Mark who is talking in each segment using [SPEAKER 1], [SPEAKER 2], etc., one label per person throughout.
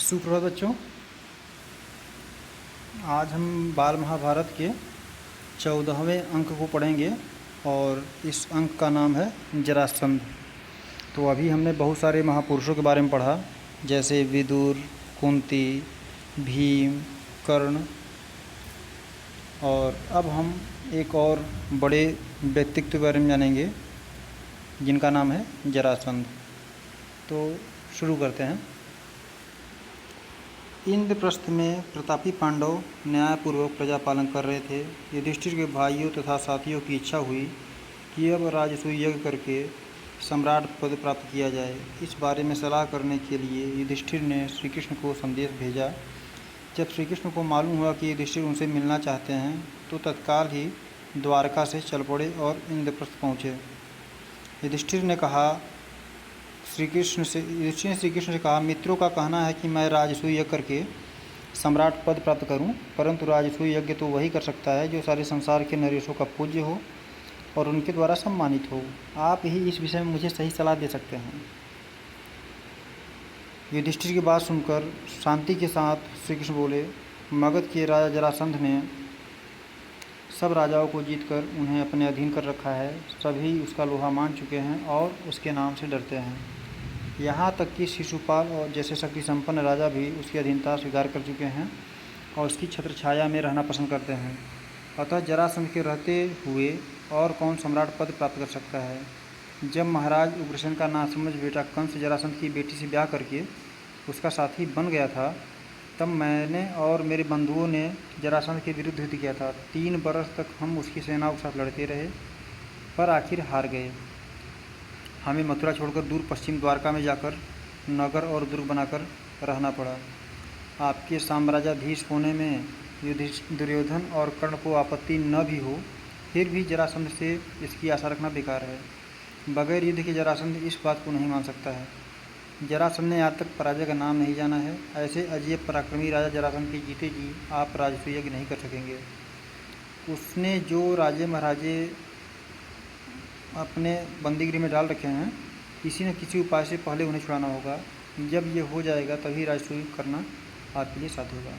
[SPEAKER 1] सुप्रभात बच्चों। आज हम बाल महाभारत के 14वें अंक को पढ़ेंगे और इस अंक का नाम है जरासंध। तो अभी हमने बहुत सारे महापुरुषों के बारे में पढ़ा, जैसे विदुर, कुंती, भीम, कर्ण, और अब हम एक और बड़े व्यक्तित्व के बारे में जानेंगे जिनका नाम है जरासंध। तो शुरू करते हैं। इंद्रप्रस्थ में प्रतापी पांडव न्यायपूर्वक प्रजा पालन कर रहे थे। युधिष्ठिर के भाइयों तथा साथियों की इच्छा हुई कि अब राजसूय यज्ञ करके सम्राट पद प्राप्त किया जाए। इस बारे में सलाह करने के लिए युधिष्ठिर ने श्री कृष्ण को संदेश भेजा। जब श्री कृष्ण को मालूम हुआ कि युधिष्ठिर उनसे मिलना चाहते हैं तो तत्काल ही द्वारका से चल पड़े और इंद्रप्रस्थ पहुँचे। युधिष्ठिर ने श्री कृष्ण से कहा, मित्रों का कहना है कि मैं राजसूय यज्ञ करके सम्राट पद प्राप्त करूं, परंतु राजसूय यज्ञ तो वही कर सकता है जो सारे संसार के नरेशों का पूज्य हो और उनके द्वारा सम्मानित हो। आप ही इस विषय में मुझे सही सलाह दे सकते हैं। युधिष्ठिर की बात सुनकर शांति के साथ श्री कृष्ण बोले, मगध के राजा जरासंध ने सब राजाओं को जीतकर उन्हें अपने अधीन कर रखा है। सभी उसका लोहा मान चुके हैं और उसके नाम से डरते हैं। यहाँ तक कि शिशुपाल और जैसे शक्ति संपन्न राजा भी उसकी अधीनता स्वीकार कर चुके हैं और उसकी छत्र छाया में रहना पसंद करते हैं। अतः जरासंध के रहते हुए और कौन सम्राट पद प्राप्त कर सकता है। जब महाराज उग्रसेन का नासमझ बेटा कंस जरासंध की बेटी से ब्याह करके उसका साथी बन गया था, तब मैंने और मेरे बंधुओं ने जरासंध के विरुद्ध युद्ध किया था। 3 बरस तक हम उसकी सेनाओं के साथ लड़ते रहे, पर आखिर हार गए। हमें मथुरा छोड़कर दूर पश्चिम द्वारका में जाकर नगर और दुर्ग बनाकर रहना पड़ा। आपके साम्राज्याधीश होने में दुर्योधन और कर्ण को आपत्ति न भी हो, फिर भी जरासंध से इसकी आशा रखना बेकार है। बगैर युद्ध के जरासंध इस बात को नहीं मान सकता है। जरासंध ने आज तक पराजय का नाम नहीं जाना है। ऐसे अजय पराक्रमी राजा जरासंध के जीते जी आप राजसूय यज्ञ नहीं कर सकेंगे। उसने जो राजे महाराजे अपने बंदीगृह में डाल रखे हैं, किसी न किसी उपाय से पहले उन्हें छुड़ाना होगा। जब ये हो जाएगा तभी राजसूय करना आपके लिए साध्य होगा।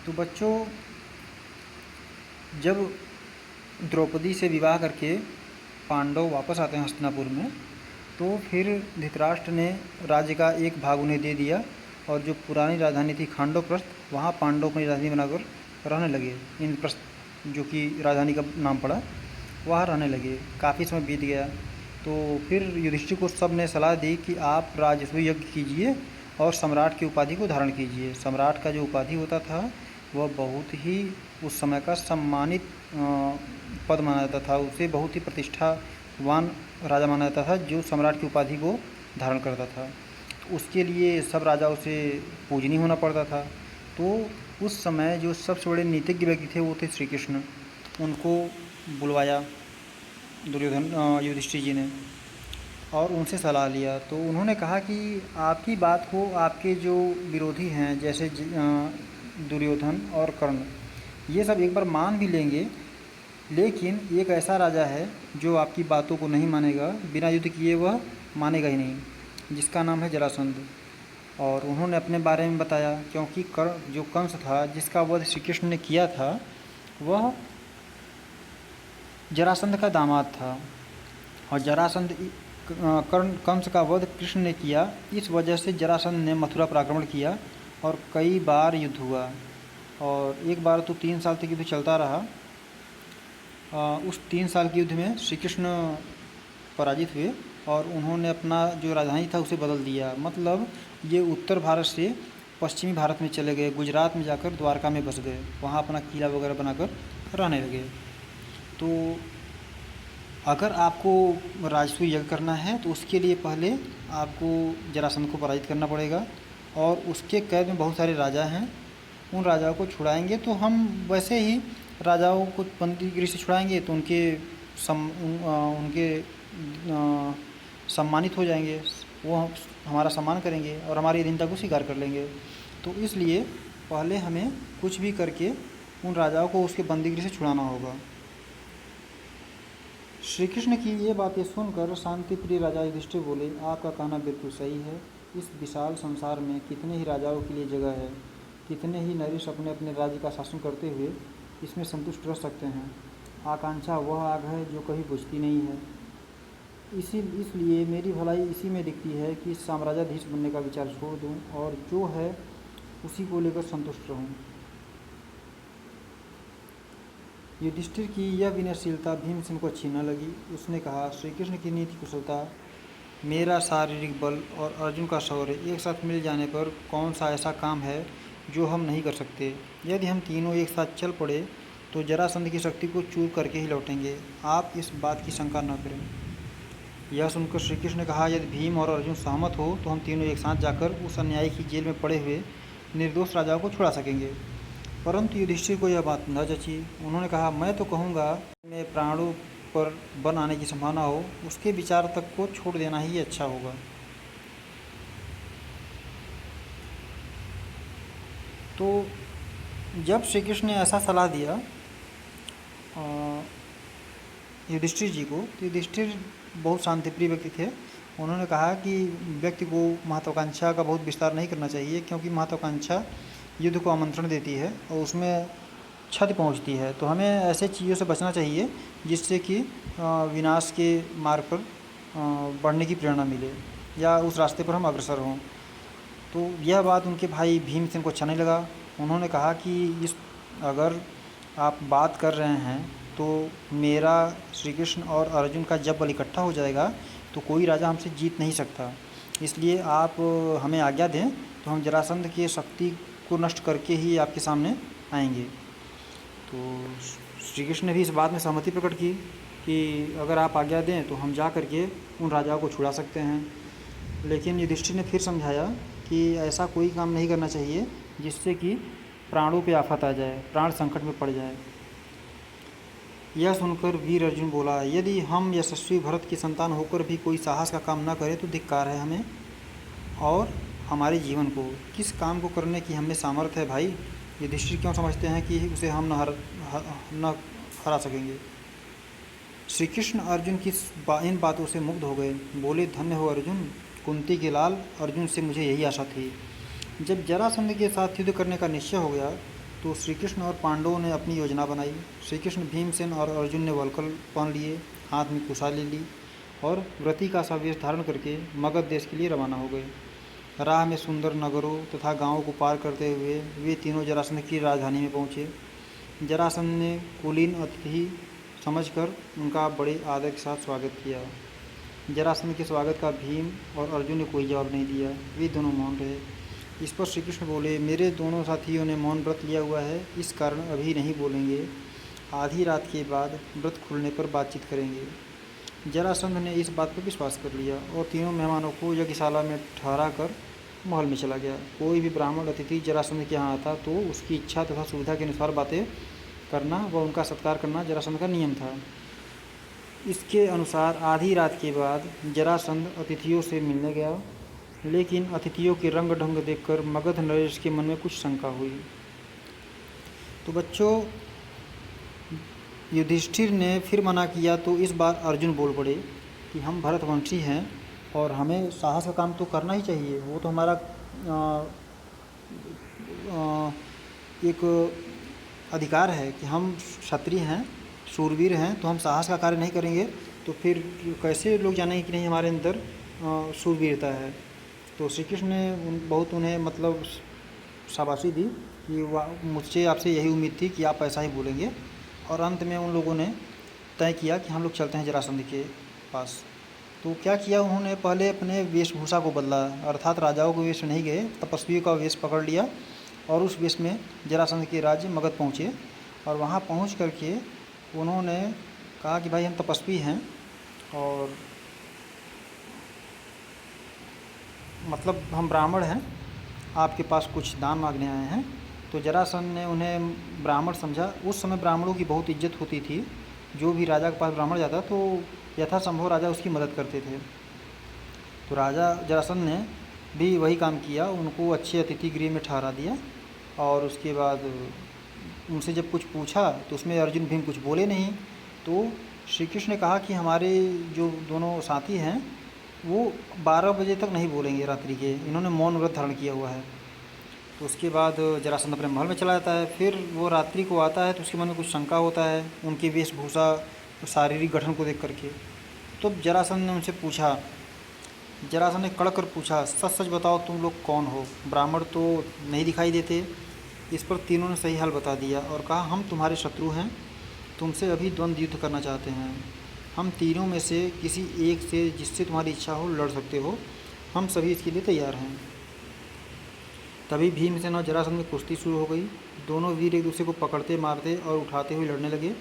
[SPEAKER 1] तो बच्चों, जब द्रौपदी से विवाह करके पांडव वापस आते हैं हस्तिनापुर में, तो फिर धृतराष्ट्र ने राज्य का एक भाग उन्हें दे दिया और जो पुरानी राजधानी थी खांडवप्रस्थ, वहाँ पांडव अपनी राजधानी बनाकर रहने लगे। इंद्रप्रस्थ जो कि राजधानी का नाम पड़ा, वहाँ रहने लगे। काफ़ी समय बीत गया तो फिर युधिष्ठिर को सब ने सलाह दी कि आप राजसूय यज्ञ कीजिए और सम्राट की उपाधि को धारण कीजिए। सम्राट का जो उपाधि होता था वह बहुत ही उस समय का सम्मानित पद माना जाता था। उसे बहुत ही प्रतिष्ठावान राजा माना जाता था जो सम्राट की उपाधि को धारण करता था। तो उसके लिए सब राजाओं से पूजनीय होना पड़ता था। तो उस समय जो सबसे बड़े नीतिज्ञ व्यक्ति थे वो थे श्री कृष्ण। उनको बुलवाया युधिष्ठिर जी ने और उनसे सलाह लिया। तो उन्होंने कहा कि आपकी बात को आपके जो विरोधी हैं जैसे दुर्योधन और कर्ण, ये सब एक बार मान भी लेंगे, लेकिन एक ऐसा राजा है जो आपकी बातों को नहीं मानेगा, बिना युद्ध किए वह मानेगा ही नहीं, जिसका नाम है जरासंध। और उन्होंने अपने बारे में बताया, क्योंकि कर्ण जो कंस था जिसका वध श्री कृष्ण ने किया था, वह जरासंध का दामाद था। और जरासंध कंस का वध कृष्ण ने किया। इस वजह से जरासंध ने मथुरा पर आक्रमण किया और कई बार युद्ध हुआ। और एक बार तो 3 साल तक युद्ध चलता रहा। उस 3 साल के युद्ध में श्री कृष्ण पराजित हुए और उन्होंने अपना जो राजधानी था उसे बदल दिया। मतलब ये उत्तर भारत से पश्चिमी भारत में चले गए, गुजरात में जाकर द्वारका में बस गए, वहाँ अपना किला वगैरह बनाकर रहने लगे। तो अगर आपको राजसूय यज्ञ करना है तो उसके लिए पहले आपको जरासंध को पराजित करना पड़ेगा। और उसके कैद में बहुत सारे राजा हैं, उन राजाओं को छुड़ाएंगे तो हम वैसे ही राजाओं को बंदीगृह से छुड़ाएंगे तो उनके सम्मानित हो जाएंगे, वो हमारा सम्मान करेंगे और हमारी अधीनता को स्वीकार कर लेंगे। तो इसलिए पहले हमें कुछ भी करके उन राजाओं को उसके बंदीगृह से छुड़ाना होगा। श्री कृष्ण की ये बातें सुनकर शांति प्रिय राजा युधिष्ठिर बोले, आपका कहना बिल्कुल सही है। इस विशाल संसार में कितने ही राजाओं के लिए जगह है, कितने ही नरेश अपने अपने राज्य का शासन करते हुए इसमें संतुष्ट रह सकते हैं। आकांक्षा वह आग है जो कभी बुझती नहीं है। इसलिए मेरी भलाई इसी में दिखती है कि साम्राज्याधीश बनने का विचार छोड़ दूं और जो है उसी को लेकर संतुष्ट रहूं। युधिष्ठिर की यह विनयशीलता भीमसेन को अच्छी न लगी। उसने कहा, श्री कृष्ण की नीति कुशलता, मेरा शारीरिक बल और अर्जुन का शौर्य एक साथ मिल जाने पर कौन सा ऐसा काम है जो हम नहीं कर सकते। यदि हम तीनों एक साथ चल पड़े तो जरासंध की शक्ति को चूर करके ही लौटेंगे। आप इस बात की शंका न करें। यह सुनकर श्री कृष्ण ने कहा, यदि भीम और अर्जुन सहमत हो तो हम तीनों एक साथ जाकर उस अन्यायी की जेल में पड़े हुए निर्दोष राजाओं को छुड़ा सकेंगे। परंतु युधिष्ठिर को यह बात न जची। उन्होंने कहा, मैं तो कहूँगा में प्राणों पर बन आने की संभावना हो, उसके विचार तक को छोड़ देना ही अच्छा होगा। तो जब श्री कृष्ण ने ऐसा सलाह दिया युधिष्ठिर जी को, तो युधिष्ठिर बहुत शांतिप्रिय व्यक्ति थे। उन्होंने कहा कि व्यक्ति को महत्वाकांक्षा का बहुत विस्तार नहीं करना चाहिए, क्योंकि महत्वाकांक्षा युद्ध को आमंत्रण देती है और उसमें क्षति पहुंचती है। तो हमें ऐसे चीज़ों से बचना चाहिए जिससे कि विनाश के मार्ग पर बढ़ने की प्रेरणा मिले या उस रास्ते पर हम अग्रसर हों। तो यह बात उनके भाई भीमसेन को अच्छा नहीं लगा। उन्होंने कहा कि अगर आप बात कर रहे हैं तो मेरा श्री कृष्ण और अर्जुन का जब बल इकट्ठा हो जाएगा तो कोई राजा हमसे जीत नहीं सकता। इसलिए आप हमें आज्ञा दें तो हम जरासंध की शक्ति को नष्ट करके ही आपके सामने आएंगे। तो श्री कृष्ण ने भी इस बात में सहमति प्रकट की कि अगर आप आज्ञा दें तो हम जा करके उन राजाओं को छुड़ा सकते हैं। लेकिन युधिष्ठिर ने फिर समझाया कि ऐसा कोई काम नहीं करना चाहिए जिससे कि प्राणों पे आफत आ जाए, प्राण संकट में पड़ जाए। यह सुनकर वीर अर्जुन बोला, यदि हम यशस्वी भरत की संतान होकर भी कोई साहस का काम न करें तो धिक्कार है हमें और हमारे जीवन को। किस काम को करने की हमें सामर्थ्य है भाई? युधिष्ठिर क्यों समझते हैं कि उसे हम न हरा सकेंगे? श्री कृष्ण अर्जुन की इन बातों से मुग्ध हो गए। बोले, धन्य हो अर्जुन, कुंती के लाल, अर्जुन से मुझे यही आशा थी। जब जरासंध के साथ युद्ध करने का निश्चय हो गया तो श्री कृष्ण और पांडवों ने अपनी योजना बनाई। श्री कृष्ण, भीमसेन और अर्जुन ने वल्कल पहन लिए, हाथ में कुशा ले ली और व्रती का सा वेश धारण करके मगध देश के लिए रवाना हो गए। राह में सुंदर नगरों तथा गांवों को पार करते हुए वे तीनों जरासंध की राजधानी में पहुँचे। जरासंध ने कुलीन अतिथि समझकर उनका बड़े आदर के साथ स्वागत किया। जरासंध के स्वागत का भीम और अर्जुन ने कोई जवाब नहीं दिया, वे दोनों मौन रहे। इस पर श्री कृष्ण बोले, मेरे दोनों साथियों ने मौन व्रत लिया हुआ है, इस कारण अभी नहीं बोलेंगे। आधी रात के बाद व्रत खुलने पर बातचीत करेंगे। जरासंध ने इस बात पर विश्वास कर लिया और तीनों मेहमानों को यज्ञशाला में ठहरा कर महल में चला गया। कोई भी ब्राह्मण अतिथि जरासंध के यहाँ आता तो उसकी इच्छा तथा सुविधा के अनुसार बातें करना व उनका सत्कार करना जरासंध का नियम था। इसके अनुसार आधी रात के बाद जरासंध अतिथियों से मिलने गया, लेकिन अतिथियों के रंग ढंग देखकर मगध नरेश के मन में कुछ शंका हुई। तो बच्चों, युधिष्ठिर ने फिर मना किया तो इस बार अर्जुन बोल पड़े कि हम भरतवंशी हैं और हमें साहस का काम तो करना ही चाहिए। वो तो हमारा एक अधिकार है कि हम क्षत्रिय हैं, शूरवीर हैं, तो हम साहस का कार्य नहीं करेंगे तो फिर कैसे लोग जानेंगे कि नहीं हमारे अंदर शूरवीरता है। तो श्री कृष्ण ने बहुत उन्हें मतलब शाबाशी दी कि मुझसे आपसे यही उम्मीद थी कि आप ऐसा ही बोलेंगे। और अंत में उन लोगों ने तय किया कि हम लोग चलते हैं जरासंध के पास। तो क्या किया उन्होंने, पहले अपने वेशभूषा को बदला, अर्थात राजाओं के वेश में नहीं गए, तपस्वियों का वेश पकड़ लिया और उस वेश में जरासंध के राज्य मगध पहुँचे। और वहाँ पहुँच करके उन्होंने कहा कि भाई हम तपस्वी हैं और मतलब हम ब्राह्मण हैं, आपके पास कुछ दान मांगने आए हैं। तो जरासंध ने उन्हें ब्राह्मण समझा। उस समय ब्राह्मणों की बहुत इज्जत होती थी। जो भी राजा के पास ब्राह्मण जाता तो यथासंभव राजा उसकी मदद करते थे। तो राजा जरासंध ने भी वही काम किया, उनको अच्छे अतिथि गृह में ठहरा दिया। और उसके बाद उनसे जब कुछ पूछा तो उसमें अर्जुन भीम कुछ बोले नहीं। तो श्री कृष्ण ने कहा कि हमारे जो दोनों साथी हैं वो 12 बजे तक नहीं बोलेंगे रात्रि के, इन्होंने मौन व्रत धारण किया हुआ है। तो उसके बाद जरासंध अपने महल में चला जाता है। फिर वो रात्रि को आता है तो उसके मन में कुछ शंका होता है उनकी वेशभूषा, शारीरिक गठन को देख करके। तो जरासंध ने उनसे पूछा, जरासंध ने कड़क कर पूछा, सच सच बताओ तुम लोग कौन हो, ब्राह्मण तो नहीं दिखाई देते। इस पर तीनों ने सही हाल बता दिया और कहा, हम तुम्हारे शत्रु हैं, तुमसे अभी द्वंद्व युद्ध करना चाहते हैं। हम तीनों में से किसी एक से जिससे तुम्हारी इच्छा हो लड़ सकते हो, हम सभी इसके लिए तैयार हैं। तभी भीमसेन और जरासंध में कुश्ती शुरू हो गई। दोनों वीर एक दूसरे को पकड़ते, मारते और उठाते हुए लड़ने लगे।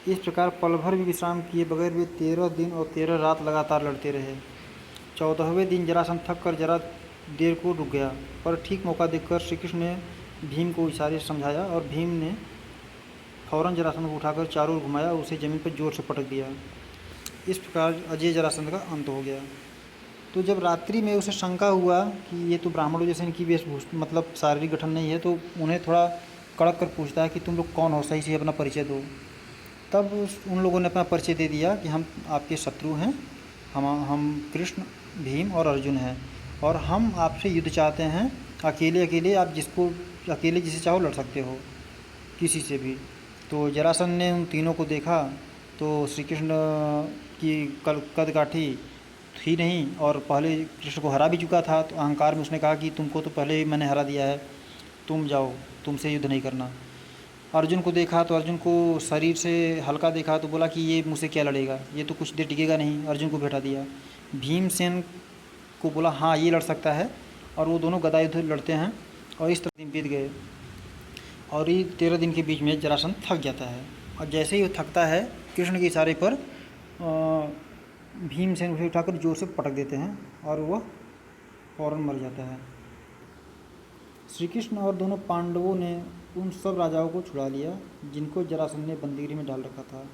[SPEAKER 1] इस प्रकार पल भर भी विश्राम किए बगैर वे 13 दिन और 13 रात लगातार लड़ते रहे। 14वें दिन जरासंध थक कर जरा देर को रुक गया, पर ठीक मौका देखकर श्री कृष्ण ने भीम को इशारे से समझाया और भीम ने फौरन जरासंध को उठाकर चारों ओर घुमाया और उसे जमीन पर जोर से पटक दिया। इस प्रकार अजय जरासंध का अंत हो गया। तो जब रात्रि में उसे शंका हुआ कि ये तो ब्राह्मणों जैसे इनकी वेशभूषा मतलब शारीरिक गठन नहीं है, तो उन्हें थोड़ा कड़क कर पूछता है कि तुम लोग कौन हो, सही से अपना परिचय दो। तब उन लोगों ने अपना परिचय दे दिया कि हम आपके शत्रु हैं, हम कृष्ण, भीम और अर्जुन हैं, और हम आपसे युद्ध चाहते हैं। अकेले अकेले आप अकेले जिसे चाहो लड़ सकते हो, किसी से भी। तो जरासंध ने उन तीनों को देखा तो श्री कृष्ण की कदकाठी थी नहीं, और पहले कृष्ण को हरा भी चुका था। तो अहंकार में उसने कहा कि तुमको तो पहले ही मैंने हरा दिया है, तुम जाओ, तुमसे युद्ध नहीं करना। अर्जुन को देखा तो अर्जुन को शरीर से हल्का देखा तो बोला कि ये मुझसे क्या लड़ेगा, ये तो कुछ देर टिकेगा नहीं, अर्जुन को बैठा दिया। भीमसेन को बोला हाँ ये लड़ सकता है, और वो दोनों गदा युद्ध लड़ते हैं। और इस तरह दिन बीत गए, और ये 13 दिन के बीच में जरासंध थक जाता है। और जैसे ही वो थकता है, कृष्ण के इशारे पर भीमसेन उसे उठाकर जोर से पटक देते हैं और वह फौरन मर जाता है। श्री कृष्ण और दोनों पांडवों ने उन सब राजाओं को छुड़ा लिया जिनको जरासंध ने बंदीगृह में डाल रखा था,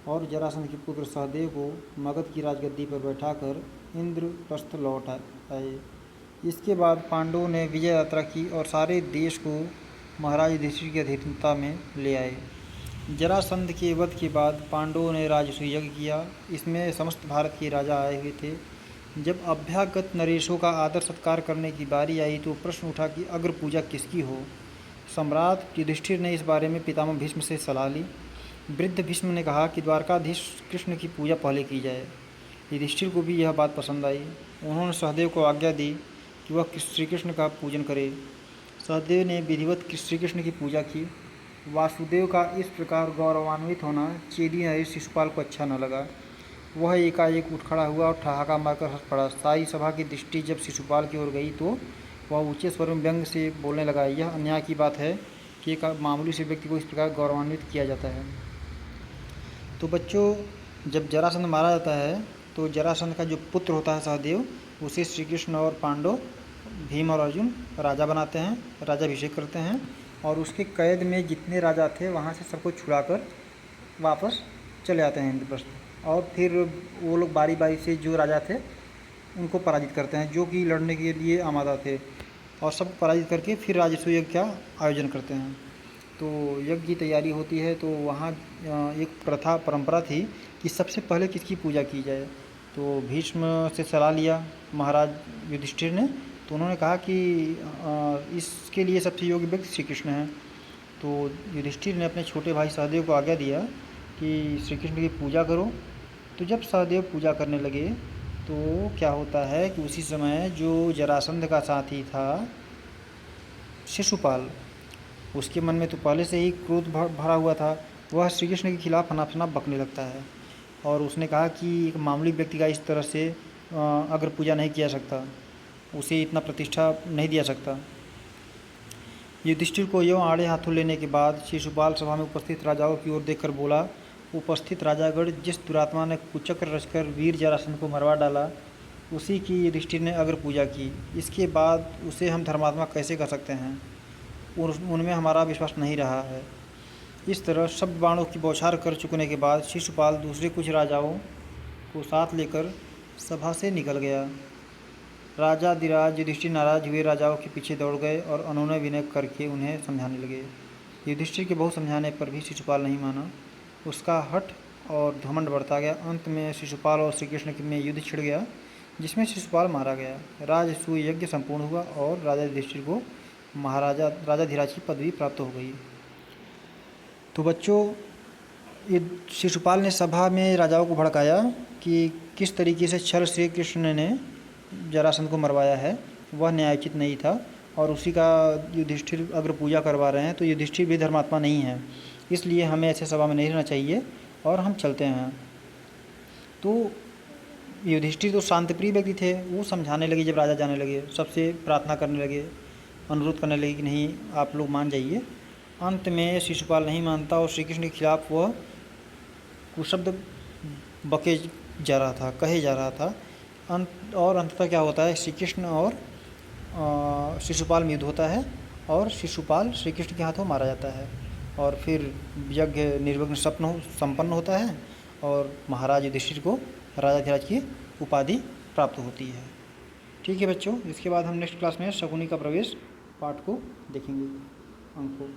[SPEAKER 1] और जरासंध के पुत्र सहदेव को मगध की राजगद्दी पर बैठाकर इंद्रप्रस्थ लौट आए। इसके बाद पांडवों ने विजय यात्रा की और सारे देश को महाराज युधिष्ठिर की अधीनता में ले आए। जरासंध के वध के बाद पांडवों ने राजसूय यज्ञ किया। इसमें समस्त भारत के राजा आए हुए थे। जब अभ्यागत नरेशों का आदर सत्कार करने की बारी आई तो प्रश्न उठा कि अग्र पूजा किसकी हो। सम्राट युधिष्ठिर ने इस बारे में पितामह भीष्म से सलाह ली। वृद्ध भीष्म ने कहा कि द्वारकाधीश कृष्ण की पूजा पहले की जाए। युधिष्ठिर को भी यह बात पसंद आई। उन्होंने सहदेव को आज्ञा दी कि वह श्री कृष्ण का पूजन करे। सहदेव ने विधिवत श्री कृष्ण की पूजा की। वासुदेव का इस प्रकार गौरवान्वित होना चेदी नरेश शिशुपाल को अच्छा न लगा। वह एकाएक उठ खड़ा हुआ और ठहाका मारकर हंस पड़ा। सारी सभा की दृष्टि जब शिशुपाल की ओर गई तो वह ऊंचे स्वर में व्यंग से बोलने लगा, यह अन्याय की बात है कि एक मामूली से व्यक्ति को इस प्रकार गौरवान्वित किया जाता है। तो बच्चों, जब जरासंध मारा जाता है तो जरासंध का जो पुत्र होता है सहदेव, उसे श्री कृष्ण और पांडव, भीम और अर्जुन राजा बनाते हैं, राजाभिषेक करते हैं, और उसके कैद में जितने राजा थे वहाँ से सबको छुड़ाकर वापस चले आते हैं इंद्रप्रस्थ। और फिर वो लोग बारी बारी से जो राजा थे उनको पराजित करते हैं जो कि लड़ने के लिए आमादा थे, और सब पराजित करके फिर राजसूय यज्ञ का आयोजन करते हैं। तो यज्ञ की तैयारी होती है। तो वहाँ एक परंपरा थी कि सबसे पहले किसकी पूजा की जाए। तो भीष्म से सलाह लिया महाराज युधिष्ठिर ने। तो उन्होंने कहा कि इसके लिए सबसे योग्य व्यक्ति श्री कृष्ण हैं। तो युधिष्ठिर ने अपने छोटे भाई सहदेव को आज्ञा दिया कि श्री कृष्ण की पूजा करो। तो जब सहदेव पूजा करने लगे तो क्या होता है कि उसी समय जो जरासंध का साथी था शिशुपाल, उसके मन में तो पहले से ही क्रोध भरा हुआ था। वह श्री कृष्ण के खिलाफ फनाफना बकने लगता है, और उसने कहा कि एक मामूली व्यक्ति का इस तरह से अग्र पूजा नहीं किया सकता, उसे इतना प्रतिष्ठा नहीं दिया सकता। युधिष्ठिर को यों आड़े हाथों लेने के बाद शिशुपाल सभा में उपस्थित राजाओं की ओर देखकर बोला, उपस्थित राजागण, जिस दुरात्मा ने कुचक्र रचकर वीर जरासंध को मरवा डाला, उसी की युधिष्ठिर ने अग्र पूजा की। इसके बाद उसे हम धर्मात्मा कैसे कर सकते हैं? उनमें हमारा विश्वास नहीं रहा है। इस तरह शब्द बाणों की बौछार कर चुकने के बाद शिशुपाल दूसरे कुछ राजाओं को साथ लेकर सभा से निकल गया। राजाधिराज युधिष्ठिर नाराज हुए राजाओं के पीछे दौड़ गए और अनुनय विनय करके उन्हें समझाने लगे। युधिष्ठिर के बहुत समझाने पर भी शिशुपाल नहीं माना। उसका हठ और घमंड बढ़ता गया। अंत में शिशुपाल और श्री कृष्ण में युद्ध छिड़ गया। जिसमें शिशुपाल मारा गया। राजसूय यज्ञ संपूर्ण हुआ और राजा युधिष्ठिर को राजाधिराज की पदवी प्राप्त हो गई। तो बच्चों, ये शिशुपाल ने सभा में राजाओं को भड़काया कि किस तरीके से छल श्री कृष्ण ने जरासंध को मरवाया है, वह न्यायोचित नहीं था। और उसी का युधिष्ठिर अगर पूजा करवा रहे हैं तो युधिष्ठिर भी धर्मात्मा नहीं है, इसलिए हमें ऐसे सभा में नहीं रहना चाहिए और हम चलते हैं। तो युधिष्ठिर तो शांतिप्रिय व्यक्ति थे, वो समझाने लगे, जब राजा जाने लगे सबसे प्रार्थना करने लगे, अनुरोध करने लगे कि नहीं आप लोग मान जाइए। अंत में शिशुपाल नहीं मानता और श्री कृष्ण के खिलाफ वह कुशब्द बके जा रहा था, कहे जा रहा था। अंततः क्या होता है, श्री कृष्ण और शिशुपाल में युद्ध होता है और शिशुपाल श्री कृष्ण के हाथों मारा जाता है। और फिर यज्ञ निर्विघ्न संपन्न होता है और महाराज युधिष्ठिर को राजाधिराज की उपाधि प्राप्त होती है। ठीक है बच्चों, इसके बाद हम नेक्स्ट क्लास में शकुनी का प्रवेश पाठ को देखेंगे, अंक को।